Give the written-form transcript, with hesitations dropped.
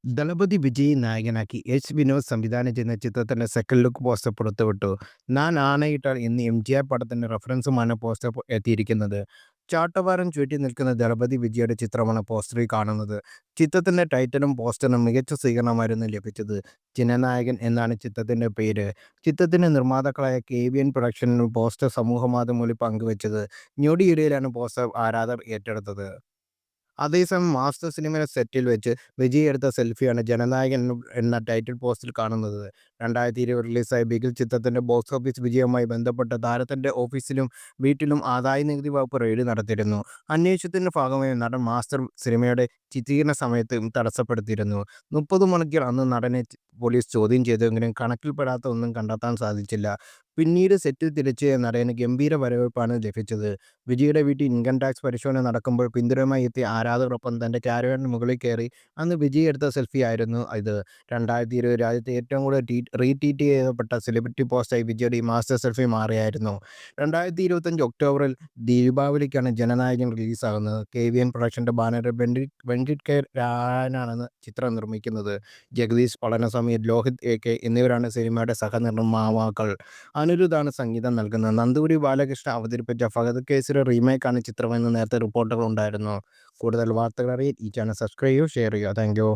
ദളപതി വിജയ് നായകനാക്കി എച്ച് വിനോദ് സംവിധാനം ചെയ്യുന്ന ചിത്രത്തിന്റെ സെക്കൻഡ് ലുക്ക് പോസ്റ്റർ പുറത്തുവിട്ടു. "ഞാൻ ആണയിട്ടാൽ" എന്നീ എംജിആർ പടത്തിന്റെ റഫറൻസുമാണ് പോസ്റ്റർ എത്തിയിരിക്കുന്നത്. ചാട്ടവാറൻ ചുറ്റി നിൽക്കുന്ന ദളപതി വിജയുടെ ചിത്രമാണ് പോസ്റ്ററിൽ കാണുന്നത്. ചിത്രത്തിന്റെ ടൈറ്റിലും പോസ്റ്ററിനും മികച്ച സ്വീകരണമായിരുന്നു ലഭിച്ചത്. ജനനായകൻ എന്നാണ് ചിത്രത്തിന്റെ പേര്. ചിത്രത്തിന്റെ നിർമ്മാതാക്കളായ KVN പ്രൊഡക്ഷനും പോസ്റ്റർ സമൂഹമാധ്യമങ്ങളിൽ പങ്കുവച്ചത്. ഞൊടിയിടയിലാണ് പോസ്റ്റർ ആരാധകർ ഏറ്റെടുത്തത്. അതേസമയം മാസ്റ്റർ സിനിമയുടെ സെറ്റിൽ വെച്ച് വിജയ് എടുത്ത സെൽഫിയാണ് ജനനായകൻ എന്ന ടൈറ്റിൽ പോസ്റ്റിൽ കാണുന്നത്. 2020 റിലീസായ ബിഗിൽ ചിത്രത്തിന്റെ ബോക്സ് ഓഫീസ് വിജയവുമായി ബന്ധപ്പെട്ട് താരത്തിന്റെ ഓഫീസിലും വീട്ടിലും ആദായനികുതി വകുപ്പ് റെയ്ഡ് നടത്തിയിരുന്നു. അന്വേഷണത്തിന്റെ ഭാഗമായി നടൻ മാസ്റ്റർ സിനിമയുടെ ചിത്രീകരണ സമയത്ത് തടസ്സപ്പെടുത്തിയിരുന്നു. 30 മണിക്കൂർ അന്ന് നടനെ പോലീസ് ചോദ്യം ചെയ്തെങ്കിലും കണക്കിൽപ്പെടാത്ത ഒന്നും കണ്ടെത്താൻ സാധിച്ചില്ല. പിന്നീട് സെറ്റിൽ തിരിച്ചെത്തിയ നടന് ഗംഭീര വരവേൽപ്പാണ് ലഭിച്ചത്. വിജയുടെ വീട്ടിൽ ഇൻകം ടാക്സ് പരിശോധന നടക്കുമ്പോൾ പിന്തുണയുമായി എത്തിയ ആരാധകർക്കൊപ്പം തന്റെ കാരവാനിന് മുകളിൽ കയറി അന്ന് വിജയ് എടുത്ത സെൽഫി ആയിരുന്നു ഇത്. 2020 രാജ്യത്തെ ഏറ്റവും കൂടുതൽ റീട്വീറ്റ് ചെയ്യപ്പെട്ട സെലിബ്രിറ്റി പോസ്റ്റായി വിജയുടെ ഈ മാസ്റ്റർ സെൽഫി മാറിയായിരുന്നു. 2025 ഒക്ടോബറിൽ ദീപാവലിക്കാണ് ജനനായകൻ റിലീസാകുന്നത്. KVN പ്രൊഡക്ഷന്റെ ബാനറിൽ വെങ്കിട്ട് കെ രായനാണ് ചിത്രം നിർമ്മിക്കുന്നത്. ജഗദീഷ് പളനിസ്വാമി, ലോഹിത് AK എന്നിവരാണ് സിനിമയുടെ സഹനിർമ്മാതാക്കൾ. അനിരുദ്ധാണ് സംഗീതം നൽകുന്നത്. നന്ദൂരി ബാലകൃഷ്ണൻ അവതരിപ്പിച്ച ഫഹദ് കേസരി റീമേക്കാണ് ചിത്രമെന്ന് നേരത്തെ റിപ്പോർട്ടുകൾ ഉണ്ടായിരുന്നു. കൂടുതൽ വാർത്തകൾ അറിയാൻ ഈ ചാനൽ സബ്സ്ക്രൈബ് ചെയ്യുക, ഷെയർ ചെയ്യുക. Thank you.